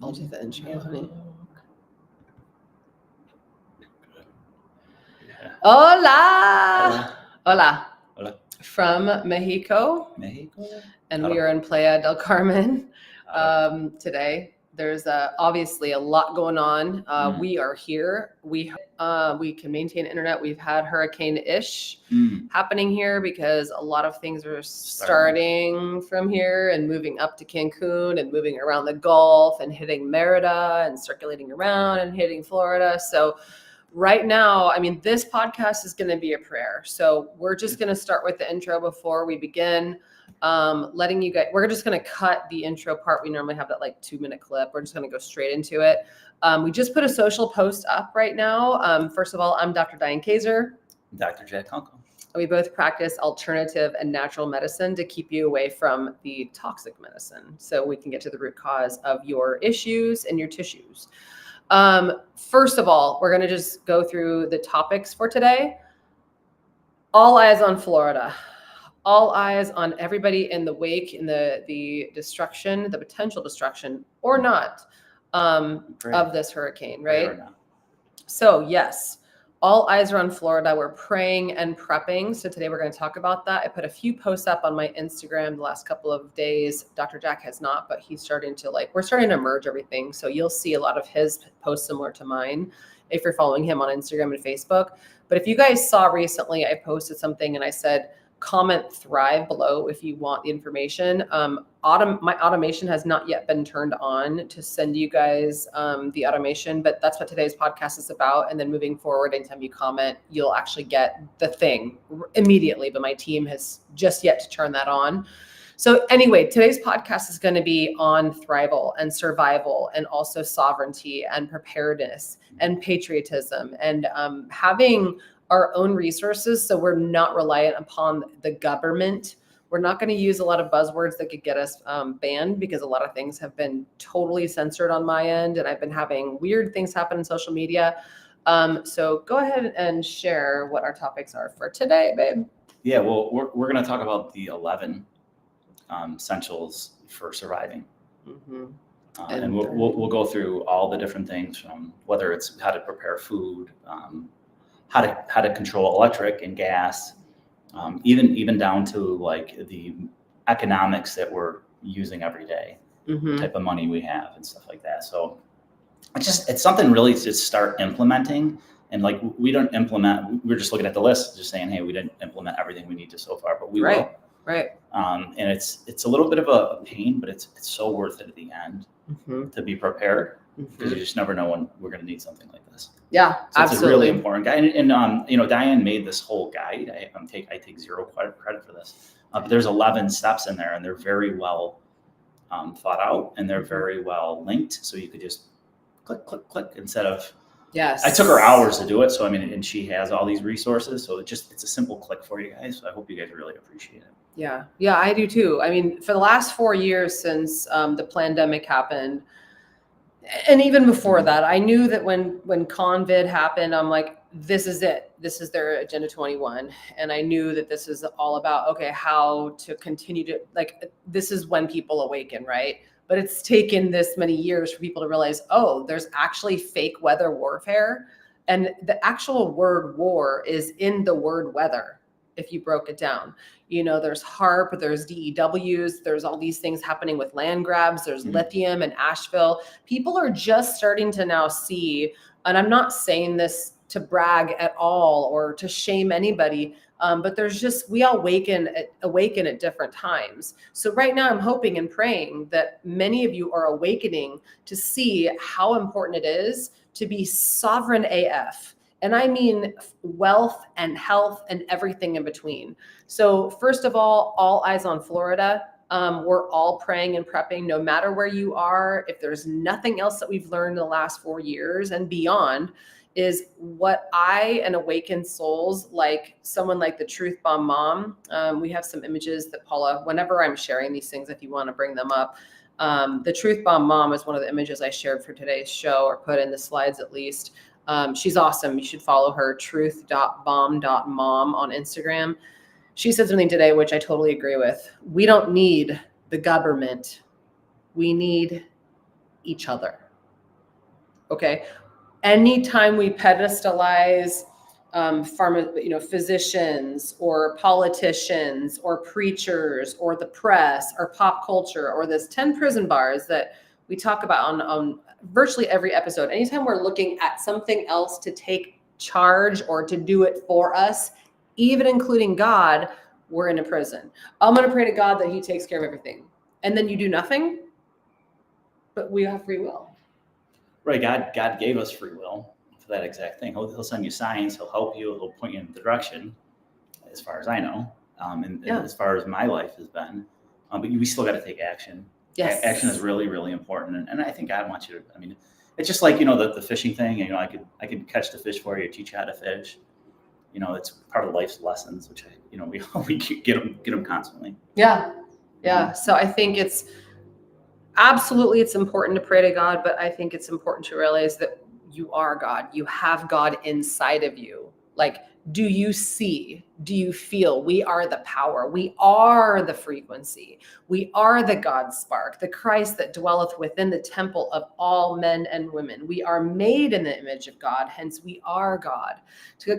I'll do the intro, honey. Yeah. Hola! Hola. Hola. From Mexico. And we are in Playa del Carmen today. There's obviously a lot going on. We are here. We can maintain internet. We've had Hurricane-ish happening here because a lot of things are starting from here and moving up to Cancun and moving around the Gulf and hitting Merida and circulating around and hitting Florida. So right now, I mean, this podcast is going to be a prayer. So we're just going to start with the intro before we begin. Letting you guys, we're just going to cut the intro part. We normally have that like 2-minute clip. We're just going to go straight into it. We just put a social post up right now. First of all, I'm Dr. Diane Kazer. Dr. Jack Kunkel. We both practice alternative and natural medicine to keep you away from the toxic medicine so we can get to the root cause of your issues and your tissues. First of all, we're going to just go through the topics for today. All eyes on Florida. All eyes on everybody in the wake, in the destruction, the potential destruction or not of this hurricane, right? So yes, all eyes are on Florida. We're praying and prepping. So today we're going to talk about that. I put a few posts up on my Instagram the last couple of days. Dr. Jack has not, but he's starting to we're starting to merge everything. So you'll see a lot of his posts similar to mine if you're following him on Instagram and Facebook. But if you guys saw recently, I posted something and I said, comment Thrive below if you want the information. My automation has not yet been turned on to send you guys the automation, but that's what today's podcast is about. And then moving forward, anytime you comment, you'll actually get the thing immediately. But my team has just yet to turn that on. So anyway, today's podcast is going to be on thrival and survival and also sovereignty and preparedness and patriotism and having our own resources, so we're not reliant upon the government. We're not going to use a lot of buzzwords that could get us banned because a lot of things have been totally censored on my end, and I've been having weird things happen in social media. So go ahead and share what our topics are for today, babe. Yeah, well, we're going to talk about the 11 essentials for surviving. Mm-hmm. And we'll go through all the different things, from whether it's how to prepare food, how to control electric and gas, even down to like the economics that we're using every day, the type of money we have and stuff like that. So it's something really to start implementing. And like we don't implement, we're just looking at the list, just saying, hey, we didn't implement everything we need to so far, but we will. Right. And it's a little bit of a pain, but it's so worth it at the end to be prepared, because you just never know when we're going to need something like this. Yeah, so absolutely. It's a really important guide. And Diane made this whole guide. I take zero credit for this. But there's 11 steps in there, and they're very well thought out, and they're very well linked. So you could just click instead of. Yes. I took her hours to do it. So, and she has all these resources. So it's a simple click for you guys. So I hope you guys really appreciate it. Yeah, I do too. I mean, for the last 4 years since the pandemic happened, and even before that, I knew that when COVID happened, I'm like, this is it. This is their Agenda 21. And I knew that this is all about, okay, how to continue to, this is when people awaken, right? But it's taken this many years for people to realize, oh, there's actually fake weather warfare. And the actual word war is in the word weather, if you broke it down. There's HARP, there's DEWs, there's all these things happening with land grabs, there's lithium and Asheville. People are just starting to now see, and I'm not saying this to brag at all or to shame anybody, but we all awaken at different times. So right now I'm hoping and praying that many of you are awakening to see how important it is to be sovereign AF. And I mean wealth and health and everything in between. So first of all eyes on Florida. We're all praying and prepping no matter where you are. If there's nothing else that we've learned in the last 4 years and beyond, is what I and awakened souls, like someone like the Truth Bomb Mom. We have some images that Paula, whenever I'm sharing these things, if you want to bring them up, the Truth Bomb Mom is one of the images I shared for today's show, or put in the slides at least. She's awesome. You should follow her, truth.bomb.mom on Instagram. She said something today, which I totally agree with. We don't need the government. We need each other. Okay. Anytime we pedestalize physicians or politicians or preachers or the press or pop culture or this 10 prison bars that we talk about on virtually every episode, anytime we're looking at something else to take charge or to do it for us, even including God, we're in a prison. I'm going to pray to God that he takes care of everything. And then you do nothing, but we have free will. Right. God gave us free will for that exact thing. He'll send you signs. He'll help you. He'll point you in the direction, as far as I know, and as far as my life has been. But we still got to take action. Yes. Action is really, really important. And I think God wants you to, I mean, it's just like, the fishing thing, I could catch the fish for you, teach you how to fish. It's part of life's lessons, which, we get them constantly. Yeah. Yeah. So I think it's important to pray to God, but I think it's important to realize that you are God. You have God inside of you. Like, do you see? Do you feel? We are the power. We are the frequency. We are the God spark, the Christ that dwelleth within the temple of all men and women. We are made in the image of God, hence we are God.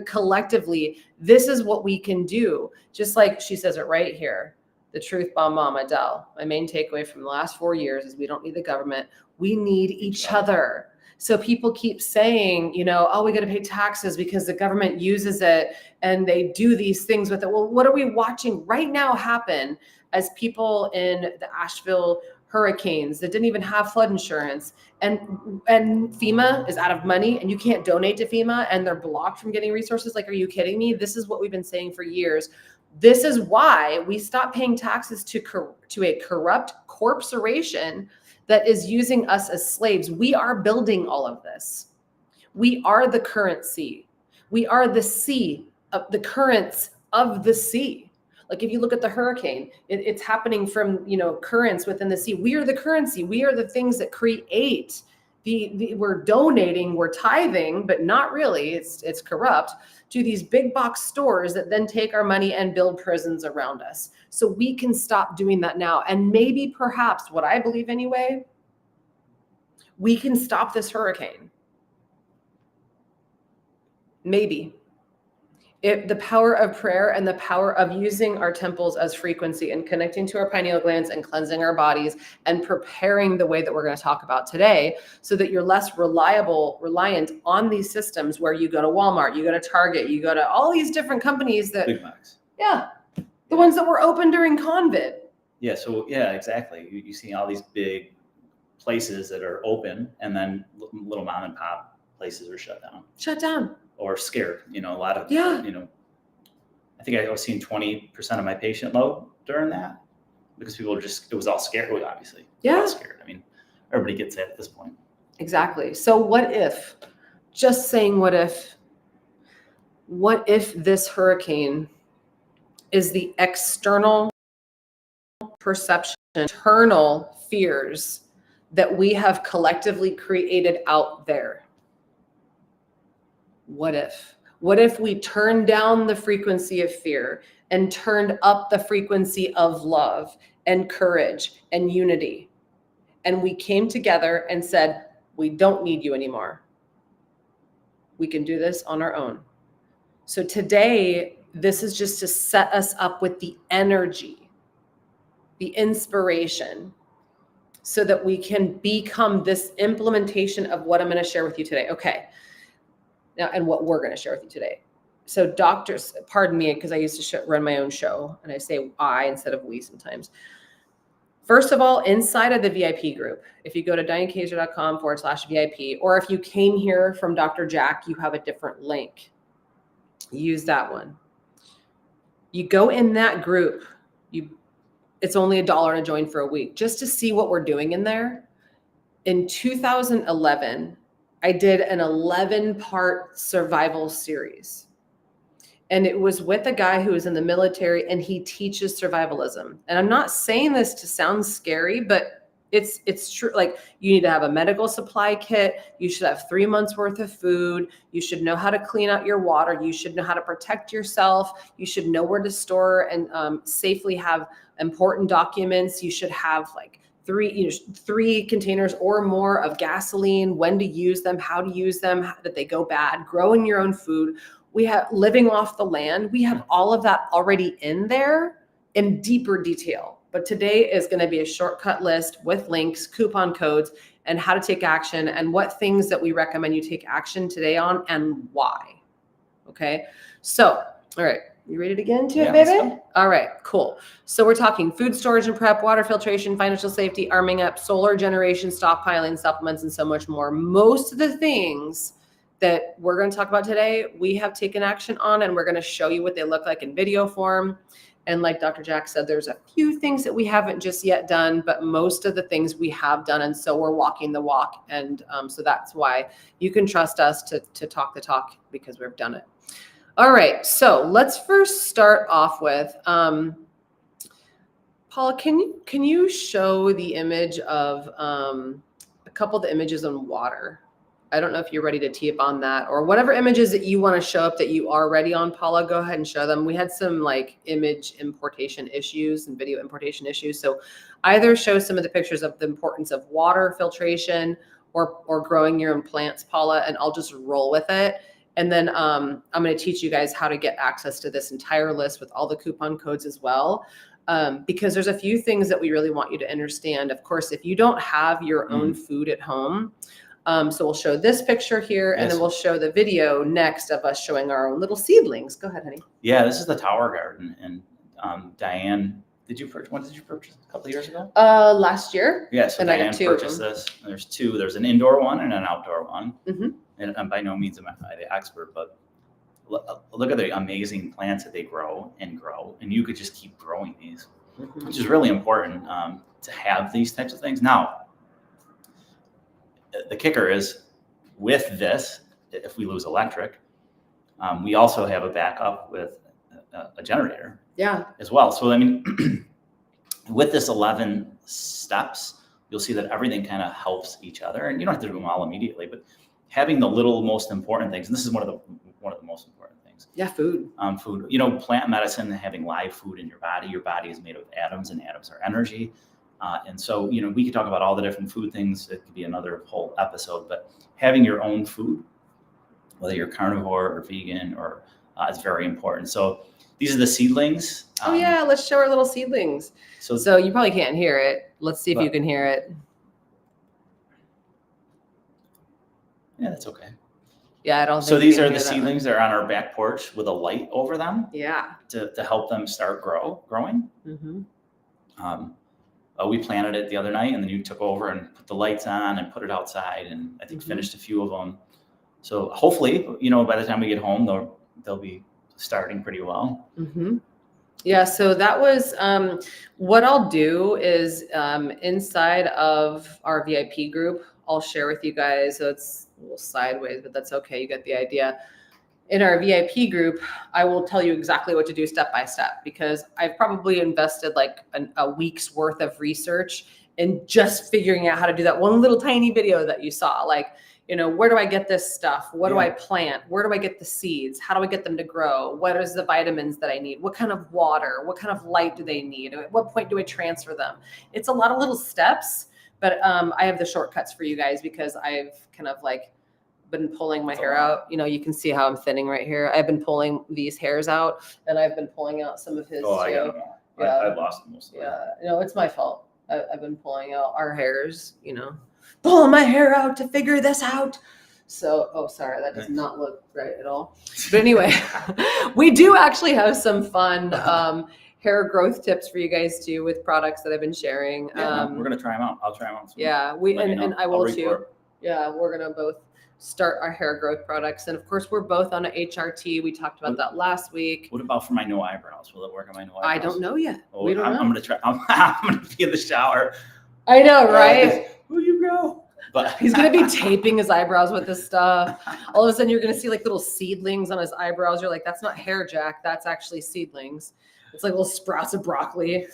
Collectively, this is what we can do. Just like she says it right here. The truth bomb mom, Adele. My main takeaway from the last 4 years is we don't need the government. We need each other. So people keep saying, we got to pay taxes because the government uses it and they do these things with it. Well, what are we watching right now happen as people in the Asheville hurricanes that didn't even have flood insurance and FEMA is out of money and you can't donate to FEMA and they're blocked from getting resources? Like, are you kidding me? This is what we've been saying for years. This is why we stopped paying taxes to a corrupt corporation that is using us as slaves. We are building all of this. We are the currency. We are the sea of the currents of the sea. Like if you look at the hurricane, it's happening from, currents within the sea. We are the currency. We are the things that create we're donating, we're tithing, but not really. It's corrupt to these big box stores that then take our money and build prisons around us. So we can stop doing that now. And maybe perhaps what I believe anyway, we can stop this hurricane. Maybe. If the power of prayer and the power of using our temples as frequency and connecting to our pineal glands and cleansing our bodies and preparing the way that we're going to talk about today so that you're less reliant on these systems where you go to Walmart, you go to Target, you go to all these different companies that, big box. Yeah. The ones that were open during COVID. Yeah. So yeah, exactly. You see all these big places that are open and then little mom and pop places are shut down. Or scared, a lot of, I think I was seeing 20% of my patient load during that because people it was all scared, obviously. Yeah. All scared. I mean, everybody gets it at this point. Exactly. So what if, just saying what if this hurricane is the external perception, internal fears that we have collectively created out there? What if we turned down the frequency of fear and turned up the frequency of love and courage and unity? And we came together and said, we don't need you anymore. We can do this on our own. So today, this is just to set us up with the energy, the inspiration, so that we can become this implementation of what I'm going to share with you today. Okay. Now, and what we're going to share with you today. So doctors, pardon me, because I used to run my own show and I say I instead of we sometimes. First of all, inside of the VIP group, if you go to dianekazer.com/VIP, or if you came here from Dr. Jack, you have a different link. Use that one. You go in that group, it's only $1 to join for a week, just to see what we're doing in there. In 2011, I did an 11-part survival series. And it was with a guy who was in the military and he teaches survivalism. And I'm not saying this to sound scary, but it's true. Like, you need to have a medical supply kit. You should have 3 months worth of food. You should know how to clean out your water. You should know how to protect yourself. You should know where to store and safely have important documents. You should have like three containers or more of gasoline, when to use them, how to use them, that they go bad, growing your own food. We have living off the land. We have all of that already in there in deeper detail. But today is going to be a shortcut list with links, coupon codes, and how to take action and what things that we recommend you take action today on and why. Okay. So, all right. You ready to get into it, baby? All right, cool. So we're talking food storage and prep, water filtration, financial safety, arming up, solar generation, stockpiling, supplements, and so much more. Most of the things that we're going to talk about today, we have taken action on, and we're going to show you what they look like in video form. And like Dr. Jack said, there's a few things that we haven't just yet done, but most of the things we have done. And so we're walking the walk. And so that's why you can trust us to talk the talk, because we've done it. All right, so let's first start off with, Paula, can you show the image of a couple of the images on water? I don't know if you're ready to tee up on that, or whatever images that you want to show up that you are ready on, Paula, go ahead and show them. We had some like image importation issues and video importation issues. So either show some of the pictures of the importance of water filtration or growing your own plants, Paula, and I'll just roll with it. And then I'm going to teach you guys how to get access to this entire list with all the coupon codes as well, because there's a few things that we really want you to understand. Of course, if you don't have your own food at home, so we'll show this picture here, and then we'll show the video next of us showing our own little seedlings. Go ahead, honey. Yeah, this is the Tower Garden. And Diane, when did you purchase? A couple of years ago? Last year. Yeah, so Diane purchased this. There's two. There's an indoor one and an outdoor one. Mm-hmm. And I'm by no means am I the expert, but look at the amazing plants that they grow, and you could just keep growing these, which is really important to have these types of things. Now, the kicker is with this, if we lose electric, we also have a backup with a generator, as well. So I mean, with this 11 steps, you'll see that everything kind of helps each other, and you don't have to do them all immediately, but having the little most important things, and this is one of the most important things. Yeah, food. Food. Plant medicine, having live food in your body. Your body is made of atoms, and atoms are energy. And so, we could talk about all the different food things. It could be another whole episode, but having your own food, whether you're carnivore or vegan, or is very important. So these are the seedlings. Let's show our little seedlings. So you probably can't hear it. Let's see if you can hear it. Yeah, that's okay. Yeah, I don't think so. These are the seedlings that are on our back porch with a light over them. Yeah. To help them start growing. Mm-hmm. We planted it the other night, and then you took over and put the lights on and put it outside, and I think finished a few of them. So hopefully, by the time we get home, they'll be starting pretty well. Mm-hmm. Yeah. So that was what I'll do is inside of our VIP group, I'll share with you guys. So it's a little sideways, but that's okay. You get the idea. In our VIP group, I will tell you exactly what to do step by step, because I've probably invested like a week's worth of research in just figuring out how to do that one little tiny video that you saw. Like, where do I get this stuff? What do I plant? Where do I get the seeds? How do I get them to grow? What is the vitamins that I need? What kind of water? What kind of light do they need? At what point do I transfer them? It's a lot of little steps. But I have the shortcuts for you guys, because I've kind of like been pulling my hair out. You can see how I'm thinning right here. I've been pulling these hairs out, and I've been pulling out some of his too. I lost most of it. Yeah, it's my fault. I've been pulling out our hairs, pulling my hair out to figure this out. So, sorry, that does not look right at all. But anyway, we do actually have some fun hair growth tips for you guys too, with products that I've been sharing. We're gonna try them out. I'll try them out. Yeah, and I will too. Yeah, we're gonna both start our hair growth products, and of course, we're both on a HRT. We talked about that last week. What about for my no eyebrows? Will it work on my no eyebrows? I don't know yet. We don't know. I'm gonna try. I'm gonna be in the shower. I know, right? Who you go? But he's gonna be taping his eyebrows with this stuff. All of a sudden, you're gonna see like little seedlings on his eyebrows. You're like, that's not hair, Jack. That's actually seedlings. It's like little sprouts of broccoli.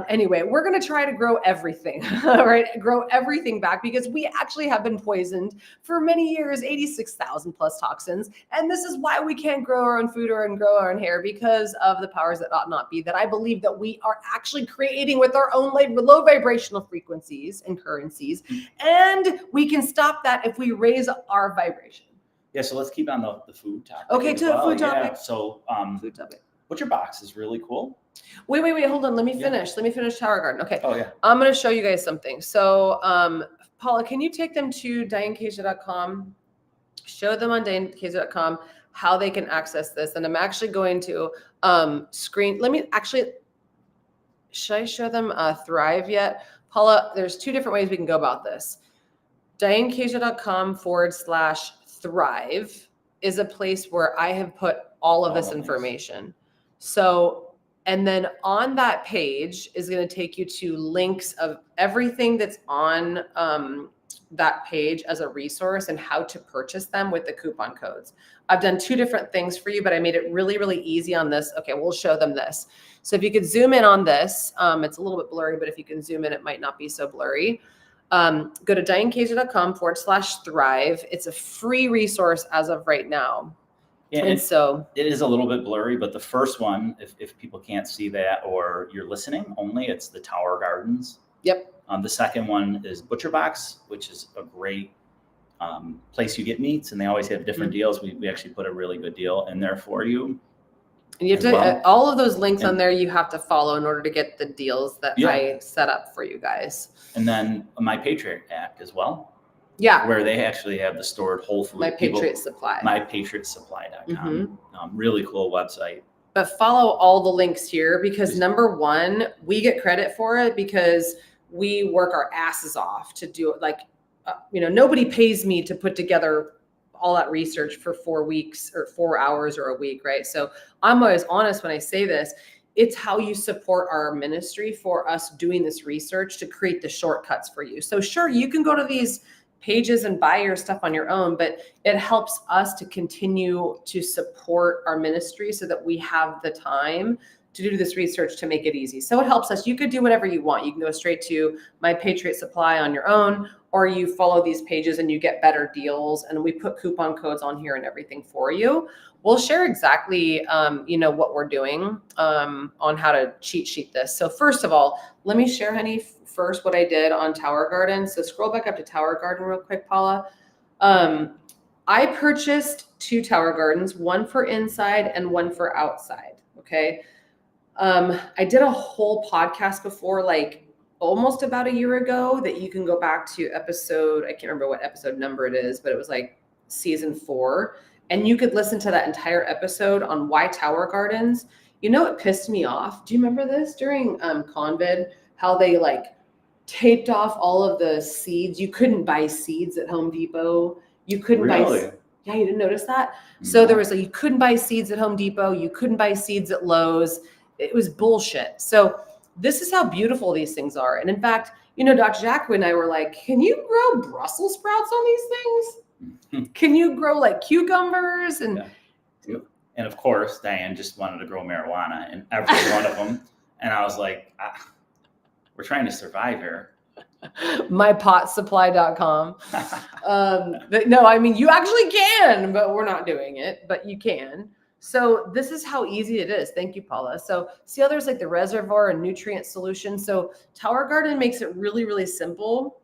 Anyway, we're going to try to grow everything, right? Grow everything back because we actually have been poisoned for many years, 86,000 plus toxins. And this is why we can't grow our own food and grow our own hair, because of the powers that ought not be, that I believe that we are actually creating with our own low vibrational frequencies and currencies. And we can stop that if we raise our vibration. Yeah, so let's keep on the food topic. Okay, to the food topic. Yeah, so Food topic. Butcher Box is really cool. Wait, hold on. Let me finish. Let me finish Tower Garden. Okay. Oh, yeah. I'm going to show you guys something. So, Paula, can you take them to DianeKazer.com? Show them on DianeKazer.com how they can access this. And I'm actually going to screen. Let me actually, should I show them Thrive yet? Paula, there's two different ways we can go about this. DianeKazer.com/Thrive is a place where I have put all of this information. So, and then on that page is going to take you to links of everything that's on that page as a resource and how to purchase them with the coupon codes. I've done two different things for you, but I made it really, really easy on this. Okay, we'll show them this. So if you could zoom in on this, it's a little bit blurry, but if you can zoom in, it might not be so blurry. Go to DianeKazer.com/Thrive. It's a free resource as of right now. Yeah, and so it is a little bit blurry, but the first one, if people can't see that or you're listening only, it's the Tower Gardens. Yep. The second one is Butcher Box, which is a great place you get meats, and they always have different deals. We actually put a really good deal in there for you. And you have to, all of those links on there, you have to follow in order to get the deals that I set up for you guys. And then my Patriot app as well. Yeah. Where they actually have the stored whole food. My Patriot Supply. MyPatriotSupply.com. Really cool website. But follow all the links here because number one, we get credit for it because we work our asses off to do it. Like, nobody pays me to put together all that research for 4 weeks or 4 hours or a week, right? So I'm always honest when I say this. It's how you support our ministry for us doing this research to create the shortcuts for you. So sure, you can go to these pages and buy your stuff on your own, but it helps us to continue to support our ministry so that we have the time to do this research to make it easy. So it helps us. You could do whatever you want. You can go straight to My Patriot Supply on your own, or you follow these pages and you get better deals. And we put coupon codes on here and everything for you. We'll share exactly, what we're doing on how to cheat sheet this. So first of all, let me share, honey, first what I did on Tower Garden. So scroll back up to Tower Garden real quick, Paula. I purchased 2 Tower Gardens, one for inside and one for outside. Okay. I did a whole podcast before, like almost about a year ago, that you can go back to episode, I can't remember what episode number it is, but it was like season 4. And you could listen to that entire episode on why Tower Gardens. It pissed me off. Do you remember this during COVID, how they taped off all of the seeds? You couldn't buy seeds at Home Depot. You couldn't buy. Yeah, you didn't notice that? No. So there was you couldn't buy seeds at Home Depot. You couldn't buy seeds at Lowe's. It was bullshit. So this is how beautiful these things are. And in fact, Dr. Jacque and I were like, can you grow Brussels sprouts on these things? Can you grow cucumbers? And of course, Diane just wanted to grow marijuana in every one of them. And I was like, we're trying to survive here. MyPotSupply.com. But no, I mean, you actually can, but we're not doing it, but you can. So this is how easy it is. Thank you, Paula. So see how there's the reservoir and nutrient solution. So Tower Garden makes it really, really simple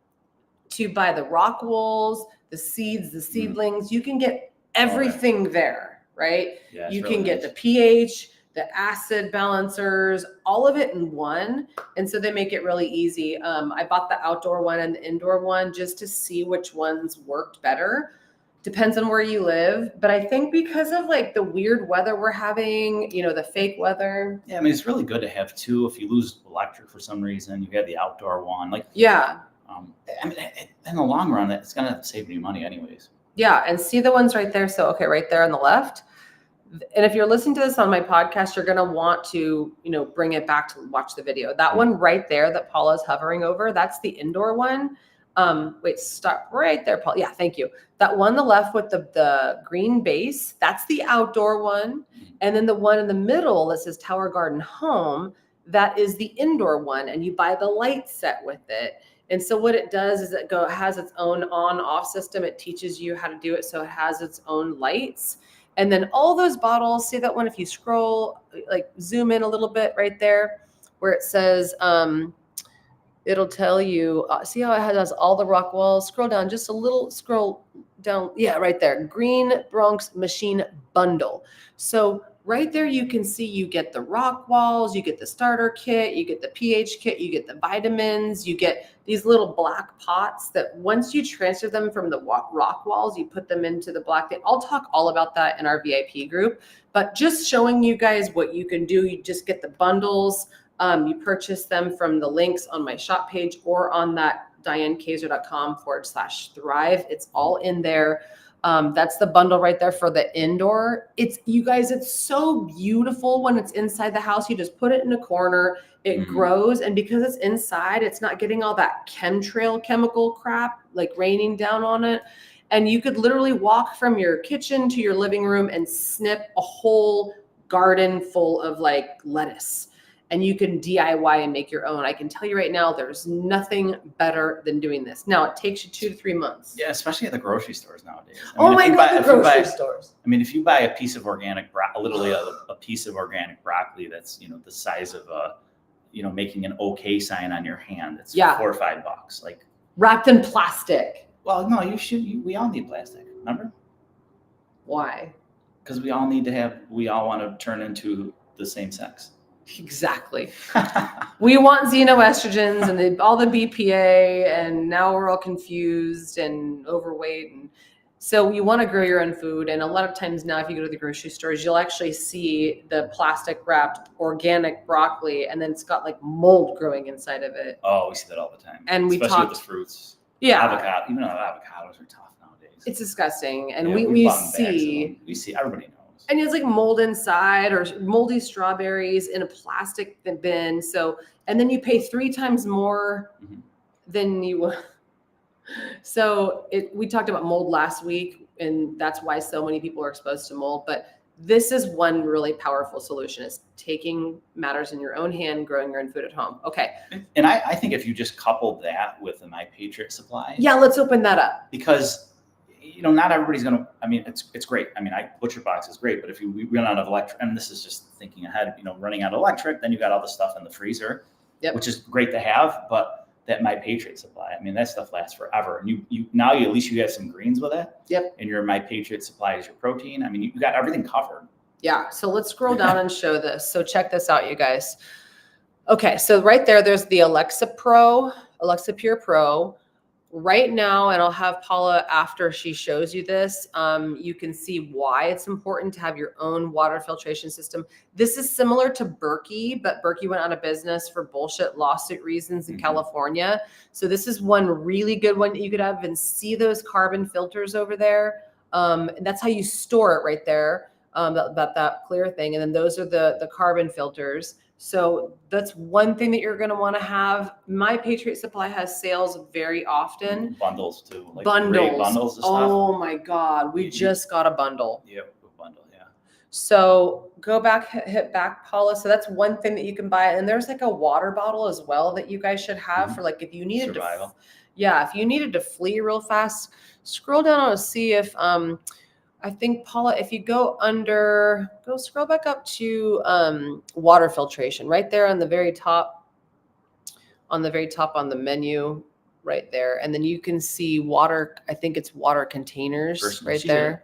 to buy the rock wools, the seeds, the seedlings. You can get everything there, right? Yeah, you can get the pH, the acid balancers, all of it in one. And so they make it really easy. I bought the outdoor one and the indoor one just to see which ones worked better. Depends on where you live. But I think because of the weird weather we're having, the fake weather. Yeah, I mean, it's really good to have 2. If you lose electric for some reason, you have the outdoor one. Yeah. I mean, in the long run, it's going to save you money anyways. Yeah. And see the ones right there. So, okay, right there on the left. And if you're listening to this on my podcast, you're going to want to, bring it back to watch the video. That one right there that Paula's hovering over, that's the indoor one. Wait, stop right there, Paul. Yeah, thank you. That one on the left with the green base, that's the outdoor one. And then the one in the middle that says Tower Garden Home, that is the indoor one. And you buy the light set with it. And so what it does is it has its own on-off system. It teaches you how to do it. So it has its own lights. And then all those bottles, see that one, if you scroll, like zoom in a little bit right there where it says, it'll tell you, see how it has all the rock walls? Scroll down just a little, scroll down. Yeah, right there. Green Bronx Machine Bundle. So right there, you can see you get the rock walls, you get the starter kit, you get the pH kit, you get the vitamins, you get these little black pots that once you transfer them from the rock walls, you put them into the black. I'll talk all about that in our VIP group, but just showing you guys what you can do. You just get the bundles. You purchase them from the links on my shop page or on that dianekazer.com/thrive. It's all in there. That's the bundle right there for the indoor. You guys, it's so beautiful when it's inside the house. You just put it in a corner, it grows. And because it's inside, it's not getting all that chemtrail chemical crap like raining down on it. And you could literally walk from your kitchen to your living room and snip a whole garden full of like lettuce. And you can DIY and make your own. I can tell you right now, there's nothing better than doing this. Now, it takes you 2 to 3 months. Yeah, especially at the grocery stores nowadays. Oh my God, the grocery stores. I mean, if you buy a piece of organic, literally a piece of organic broccoli that's, the size of making an okay sign on your hand, it's $4 or $5. Like wrapped in plastic. Well, no, we all need plastic, remember? Why? Because we all want to turn into the same sex. Exactly. We want xenoestrogens and all the BPA, and now we're all confused and overweight. And so you want to grow your own food. And a lot of times now, if you go to the grocery stores, you'll actually see the plastic wrapped organic broccoli, and then it's got like mold growing inside of it. Oh, we see that all the time. And especially with the fruits. Yeah. Avocado, even though avocados are tough nowadays. It's disgusting. And we see everybody knows. And it's like mold inside or moldy strawberries in a plastic bin. So, and then you pay 3 times more than you would. So we talked about mold last week, and that's why so many people are exposed to mold. But this is one really powerful solution, is taking matters in your own hand, growing your own food at home. Okay. And I think if you just couple that with my Patriot Supply. Yeah, let's open that up. Because not everybody's going to, it's great. Butcher Box is great, but if we run out of electric, and this is just thinking ahead, running out of electric, then you got all the stuff in the freezer, which is great to have, but that My Patriot Supply, that stuff lasts forever. And now at least you have some greens with it. Yep. And your My Patriot Supply is your protein. You got everything covered. Yeah. So let's scroll down and show this. So check this out, you guys. Okay. So right there's the Alexa Pure Pro. Right now, and I'll have Paula after she shows you this, you can see why it's important to have your own water filtration system. This is similar to Berkey, but Berkey went out of business for bullshit lawsuit reasons in California. So this is one really good one that you could have, and see those carbon filters over there. And that's how you store it right there, that clear thing. And then those are the carbon filters. So that's one thing that you're going to want to have. My Patriot Supply has sales very often. Bundles too. Like bundles of stuff. Oh my God. We just got a bundle. Yep, a bundle, yeah. So go back, hit back, Paula. So that's one thing that you can buy. And there's like a water bottle as well that you guys should have for like if you needed survival. If you needed to flee real fast, scroll down and see if I think, Paula, if you go scroll back up to water filtration right there on the very top on the menu right there. And then you can see water. I think it's water containers right there.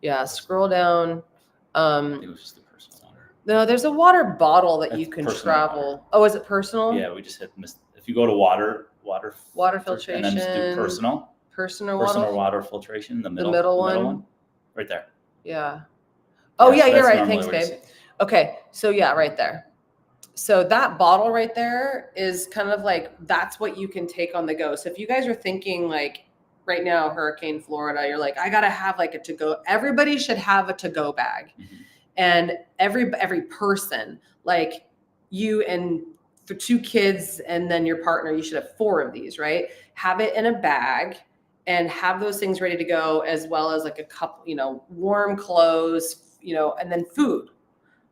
Yeah. Scroll down. I think it was just the personal water. No, there's a water bottle that you can travel. Water. Oh, is it personal? Yeah. We just if you go to water filtration and then just do personal water filtration, the middle one. Right there. Yeah. Oh, yeah, you're right. Thanks, babe. Okay. So yeah, right there. So that bottle right there is kind of like, that's what you can take on the go. So if you guys are thinking like right now, Hurricane Florida, you're like, I got to have like a to-go. Everybody should have a to-go bag. And every person, like you and for 2 kids and then your partner, you should have 4 of these, right? Have it in a bag and have those things ready to go, as well as like a couple, warm clothes, and then food.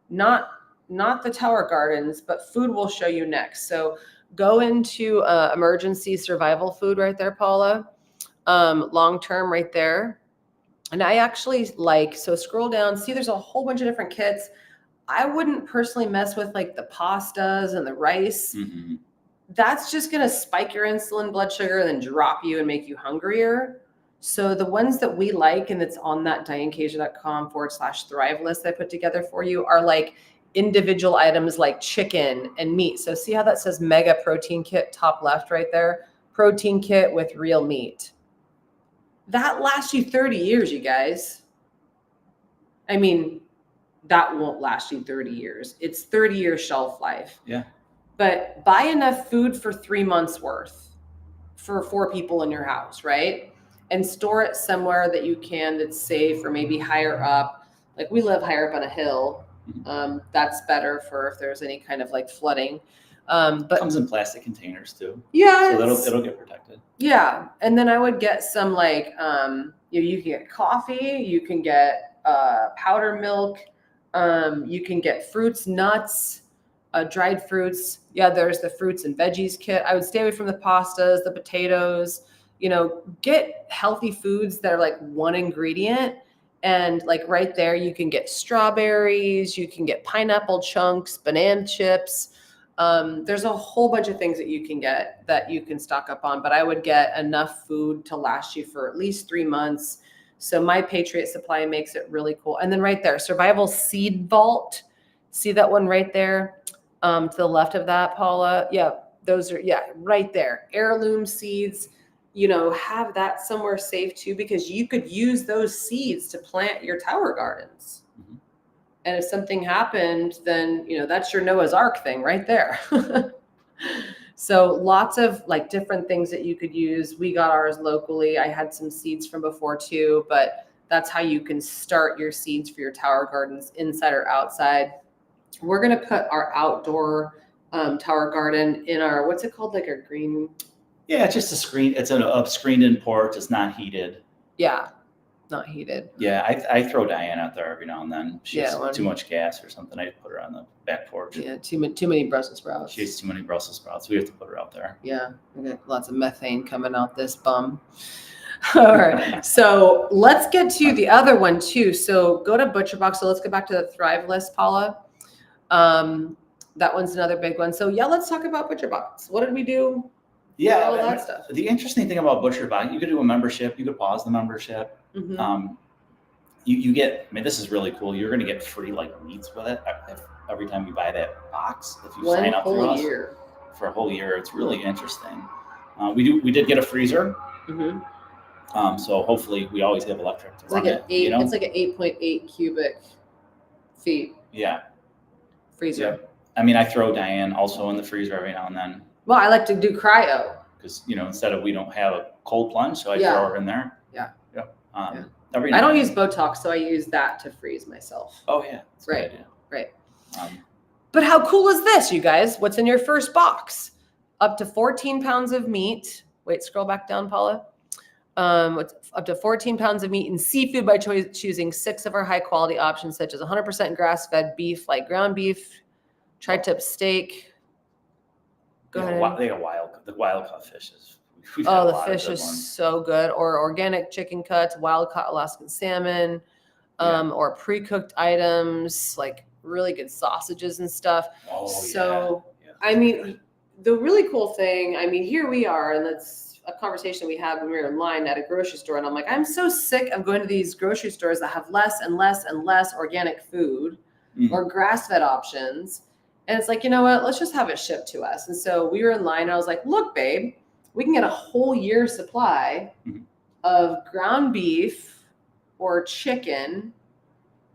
Not the Tower Gardens, but food we'll show you next. So go into emergency survival food right there, Paula. Long-term right there. And I actually so scroll down, see there's a whole bunch of different kits. I wouldn't personally mess with like the pastas and the rice. Mm-hmm. That's just going to spike your insulin, blood sugar, and then drop you and make you hungrier. So the ones that we like, and it's on that dianekazer.com/thrive list I put together for you, are like individual items like chicken and meat. So see how that says mega protein kit top left right there? Protein kit with real meat. That lasts you 30 years, you guys. I mean, that won't last you 30 years. It's 30 year shelf life. Yeah. But buy enough food for 3 months worth for 4 people in your house, right? And store it somewhere that you can, that's safe, or maybe higher up. Like we live higher up on a hill. That's better for if there's any kind of like flooding. But comes in plastic containers too. Yeah. So it'll get protected. Yeah. And then I would get some like, you can get coffee, you can get powder milk, you can get fruits, nuts, dried fruits. Yeah, there's the fruits and veggies kit. I would stay away from the pastas, the potatoes, get healthy foods that are like one ingredient. And like right there, you can get strawberries, you can get pineapple chunks, banana chips. There's a whole bunch of things that you can get that you can stock up on, but I would get enough food to last you for at least 3 months. So my Patriot Supply makes it really cool. And then right there, Survival Seed Vault. See that one right there? To the left of that, Paula? Yeah, those are, right there. Heirloom seeds, have that somewhere safe too, because you could use those seeds to plant your tower gardens. Mm-hmm. And if something happened, then, that's your Noah's Ark thing right there. So lots of like different things that you could use. We got ours locally. I had some seeds from before too, but that's how you can start your seeds for your tower gardens, inside or outside. We're going to put our outdoor tower garden in our, what's it called? Like our green. Yeah, it's just a screen. It's a screened-in porch. It's not heated. Yeah, not heated. Yeah, I throw Diane out there every now and then. She has too much gas or something. I put her on the back porch. Yeah, too many Brussels sprouts. She has too many Brussels sprouts. We have to put her out there. Yeah, we got lots of methane coming out this bum. All right, so let's get to the other one too. So go to ButcherBox. So let's go back to the Thrive list, Paula. That one's another big one. So yeah, let's talk about ButcherBox. What did we do? Yeah, all that stuff. The interesting thing about ButcherBox, you could do a membership. You could pause the membership. Mm-hmm. You get, this is really cool. You're going to get free like meats with it every time you buy that box. If you sign up through us for a whole year, it's really interesting. We did get a freezer. Mm-hmm. So hopefully we always have electric to run it. It's like an 8.8 cubic feet. Yeah. Freezer. Yeah. I throw Diane also in the freezer every now and then. Well, I like to do cryo. Because, instead of, we don't have a cold plunge, so I throw her in there. Yeah. Yep. I don't use Botox, so I use that to freeze myself. Oh, yeah. That's right. A good idea. Right. But how cool is this, you guys? What's in your first box? Up to 14 pounds of meat. Wait, scroll back down, Paula. Up to 14 pounds of meat and seafood by choosing 6 of our high-quality options, such as 100% grass-fed beef, like ground beef, tri-tip steak. Go ahead. They got the wild caught fishes. The fish is so good. Or organic chicken cuts, wild caught Alaskan salmon, or pre-cooked items like really good sausages and stuff. Oh, so, yeah. The really cool thing, here we are, and that's a conversation we had when we were in line at a grocery store. And I'm like, I'm so sick of going to these grocery stores that have less and less and less organic food or grass-fed options. And it's like, you know what, let's just have it shipped to us. And so we were in line and I was like, look, babe, we can get a whole year's supply of ground beef or chicken,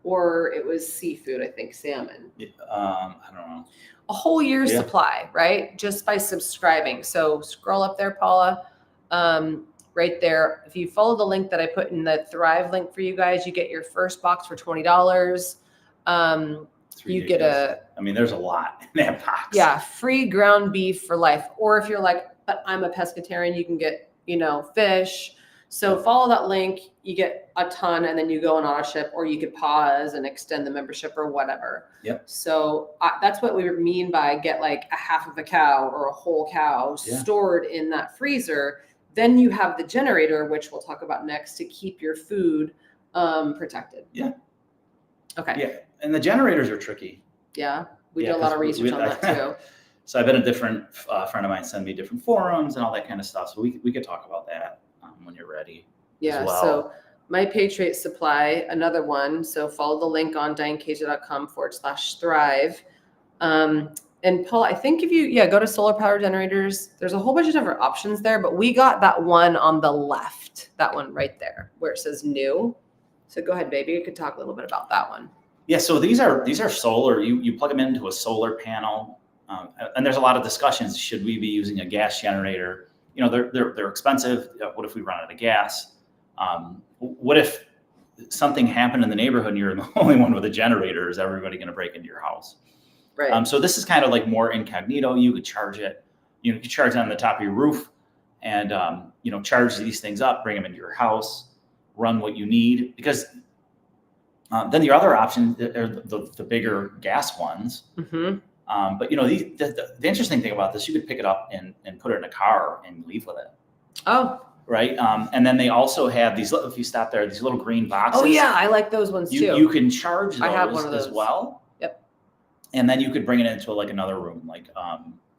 or it was seafood, I think salmon. I don't know. A whole year's supply, right? Just by subscribing. So scroll up there, Paula, right there. If you follow the link that I put in the Thrive link for you guys, you get your first box for $20. You get I mean, there's a lot in that box. Yeah, free ground beef for life. Or if you're like, but I'm a pescatarian, you can get, fish. So follow that link, you get a ton, and then you go on auto ship, or you could pause and extend the membership or whatever. Yep. So that's what we mean by get like a half of a cow or a whole cow stored in that freezer. Then you have the generator, which we'll talk about next, to keep your food protected. Yeah. Okay. Yeah. And the generators are tricky. Yeah. We did a lot of research on that too. So I've been a different friend of mine send me different forums and all that kind of stuff. So we could talk about that when you're ready. Yeah. As well. So my Patriot Supply, another one. So follow the link on dianekazer.com/thrive. And Paul, I think if you, go to solar power generators, there's a whole bunch of different options there, but we got that one on the left, that one right there where it says new. So go ahead, baby. You could talk a little bit about that one. Yeah. So these are solar, you plug them into a solar panel. And there's a lot of discussions. Should we be using a gas generator? They're expensive. What if we run out of gas? What if something happened in the neighborhood and you're the only one with a generator? Is everybody going to break into your house? Right. So this is kind of like more incognito. You could charge it. You could charge it on the top of your roof, and charge these things up, bring them into your house, run what you need. Because then your other option are the bigger gas ones. Mm-hmm. But the interesting thing about this, you could pick it up and put it in a car and leave with it. Oh. Right. And then they also have these, if you stop there, these little green boxes. Oh yeah. I like those ones too. You can charge those, I have one of those as well. Yep. And then you could bring it into like another room. Like,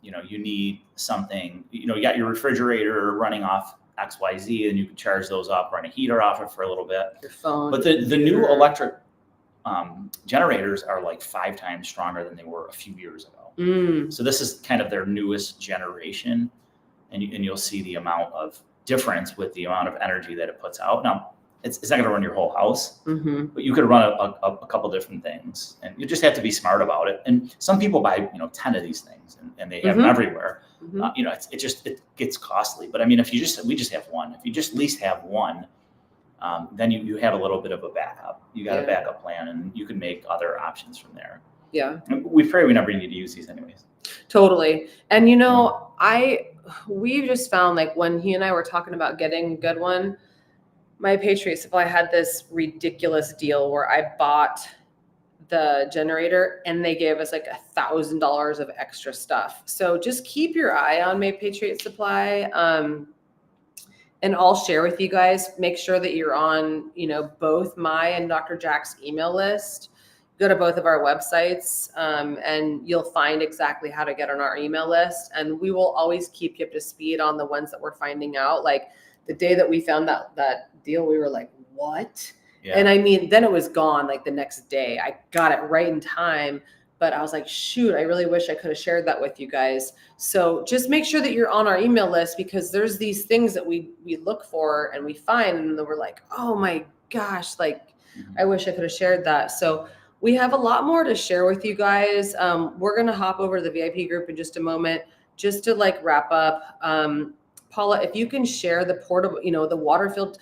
you need something, you got your refrigerator running off XYZ, and you can charge those up, run a heater off it for a little bit. Your phone. But the new electric generators are like 5 times stronger than they were a few years ago. So this is kind of their newest generation, and you'll see the amount of difference with the amount of energy that it puts out. Now, it's not going to run your whole house, but you could run a couple different things, and you just have to be smart about it. And some people buy 10 of these things, and they have them everywhere. It gets costly. But I mean, we just have one. If you just at least have one, then you have a little bit of a backup. You got a backup plan, and you can make other options from there. Yeah. We pray we never need to use these anyways. Totally. And we just found, like, when he and I were talking about getting a good one, my Patriot Supply had this ridiculous deal where I bought the generator and they gave us like $1,000 of extra stuff. So just keep your eye on my Patriot Supply. And I'll share with you guys, make sure that you're on, both my and Dr. Jack's email list. Go to both of our websites, and you'll find exactly how to get on our email list. And we will always keep you up to speed on the ones that we're finding out. Like the day that we found that deal, we were like, what? Yeah. And I mean, then it was gone like the next day. I got it right in time, but I was like, shoot, I really wish I could have shared that with you guys. So just make sure that you're on our email list, because there's these things that we look for and we find, and then we're like, oh my gosh, like I wish I could have shared that. So we have a lot more to share with you guys. We're going to hop over to the VIP group in just a moment, just to like wrap up. Paula, if you can share the portable, the water filled,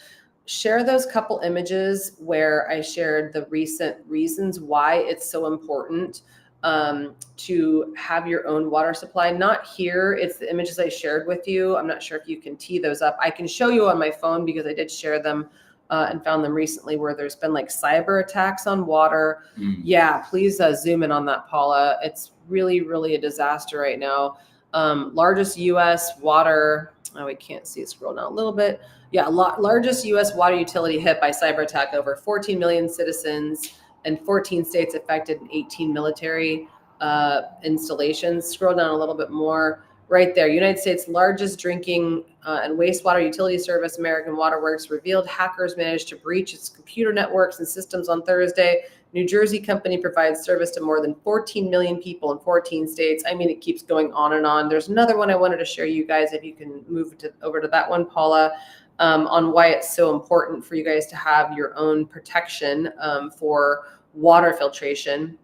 share those couple images where I shared the recent reasons why it's so important to have your own water supply. Not here. It's the images I shared with you. I'm not sure if you can tee those up. I can show you on my phone because I did share them and found them recently, where there's been like cyber attacks on water. Yeah, please zoom in on that, Paula. It's really, really a disaster right now. Largest U.S. water, we can't see it, scroll down a little bit. Yeah, largest U.S. water utility hit by cyber attack, over 14 million citizens and 14 states affected, and 18 military installations. Scroll down a little bit more. Right there, United States largest drinking and wastewater utility service, American Water Works, revealed hackers managed to breach its computer networks and systems on Thursday. New Jersey company provides service to more than 14 million people in 14 states. I mean, it keeps going on and on. There's another one I wanted to share you guys, if you can move over to that one, Paula, on why it's so important for you guys to have your own protection for water filtration.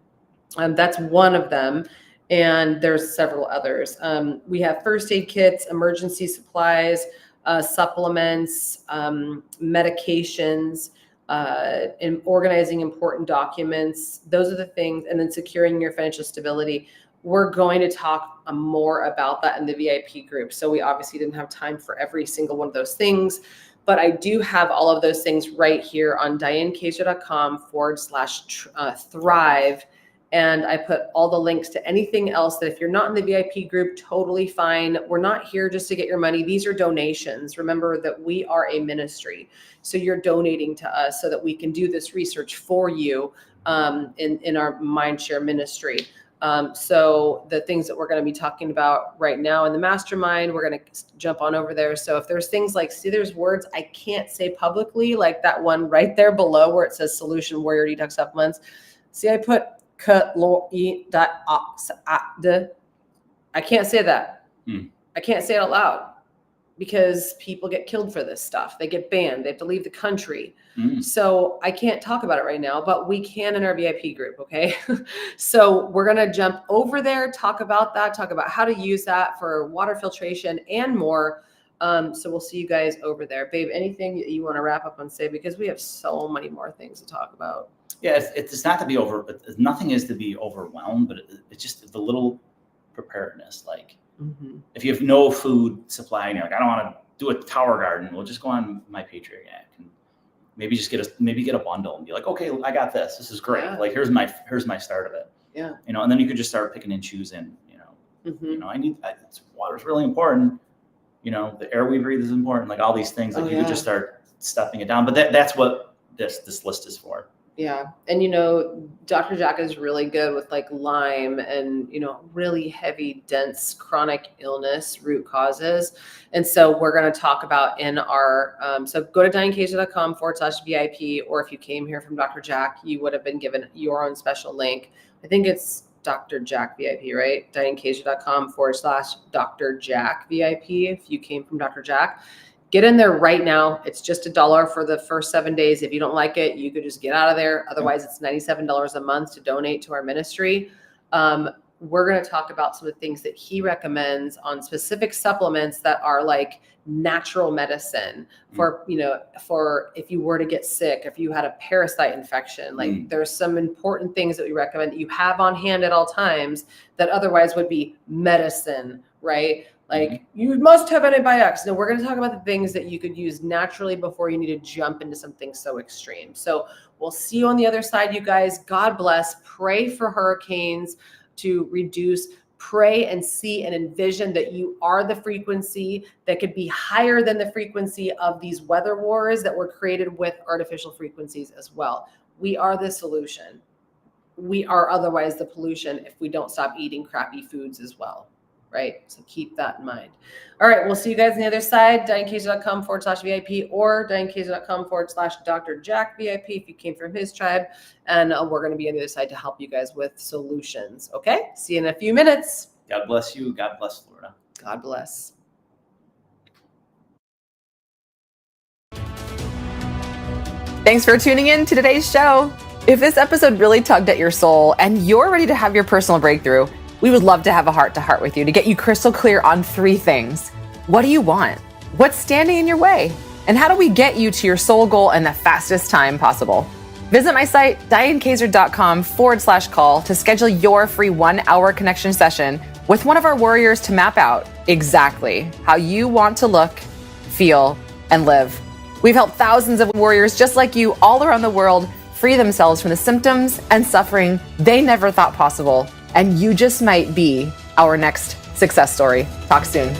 That's one of them. And there's several others. We have first aid kits, emergency supplies, supplements, medications, and organizing important documents. Those are the things, and then securing your financial stability. We're going to talk more about that in the VIP group. So we obviously didn't have time for every single one of those things, but I do have all of those things right here on dianekazer.com/thrive. And I put all the links to anything else that if you're not in the VIP group, totally fine. We're not here just to get your money. These are donations. Remember that we are a ministry. So you're donating to us so that we can do this research for you in our Mindshare ministry. So the things that we're going to be talking about right now in the mastermind, we're going to jump on over there. So if there's things like, see, there's words I can't say publicly, like that one right there below where it says Solution Warrior Detox Supplements. See, I put I can't say that. I can't say it out loud because people get killed for this stuff. They get banned. They have to leave the country. So I can't talk about it right now, but we can in our VIP group. Okay. So we're going to jump over there, talk about that, talk about how to use that for water filtration and more. So we'll see you guys over there. Babe, anything that you want to wrap up and say, because we have so many more things to talk about. Yeah, it's not to be nothing is to be overwhelmed, but it's just the little preparedness. Like if you have no food supply and you're like, I don't want to do a tower garden, we'll just go on my Patriot and maybe just get a bundle and be like, okay, I got this. This is great. Yeah. Like here's my start of it. Yeah. And then you could just start picking and choosing, water is really important. The air we breathe is important. Like all these things, like you could just start stuffing it down. But that's what this list is for. Yeah. And, Dr. Jack is really good with like Lyme and, really heavy, dense chronic illness root causes. And so we're going to talk about in our, so go to dianekazer.com/VIP, or if you came here from Dr. Jack, you would have been given your own special link. I think it's Dr. Jack VIP, right? dianekazer.com/Dr. Jack VIP. If you came from Dr. Jack, get in there right now. It's just $1 for the first 7 days. If you don't like it, you could just get out of there. Otherwise, it's $97 a month to donate to our ministry. We're going to talk about some of the things that he recommends on specific supplements that are like natural medicine for, for if you were to get sick, if you had a parasite infection, like there's some important things that we recommend that you have on hand at all times that otherwise would be medicine, right? Like you must have antibiotics. No, we're going to talk about the things that you could use naturally before you need to jump into something so extreme. So we'll see you on the other side, you guys. God bless. Pray for hurricanes to reduce. Pray and see and envision that you are the frequency that could be higher than the frequency of these weather wars that were created with artificial frequencies as well. We are the solution. We are otherwise the pollution if we don't stop eating crappy foods as well. Right? So keep that in mind. All right. We'll see you guys on the other side. dianekazer.com/VIP or dianekazer.com/Dr. Jack VIP if you came from his tribe. And we're going to be on the other side to help you guys with solutions. Okay. See you in a few minutes. God bless you. God bless Florida. God bless. Thanks for tuning in to today's show. If this episode really tugged at your soul and you're ready to have your personal breakthrough, we would love to have a heart-to-heart with you to get you crystal clear on 3 things. What do you want? What's standing in your way? And how do we get you to your soul goal in the fastest time possible? Visit my site, dianekazer.com/call to schedule your free 1-hour connection session with one of our warriors to map out exactly how you want to look, feel, and live. We've helped thousands of warriors just like you all around the world free themselves from the symptoms and suffering they never thought possible. And you just might be our next success story. Talk soon.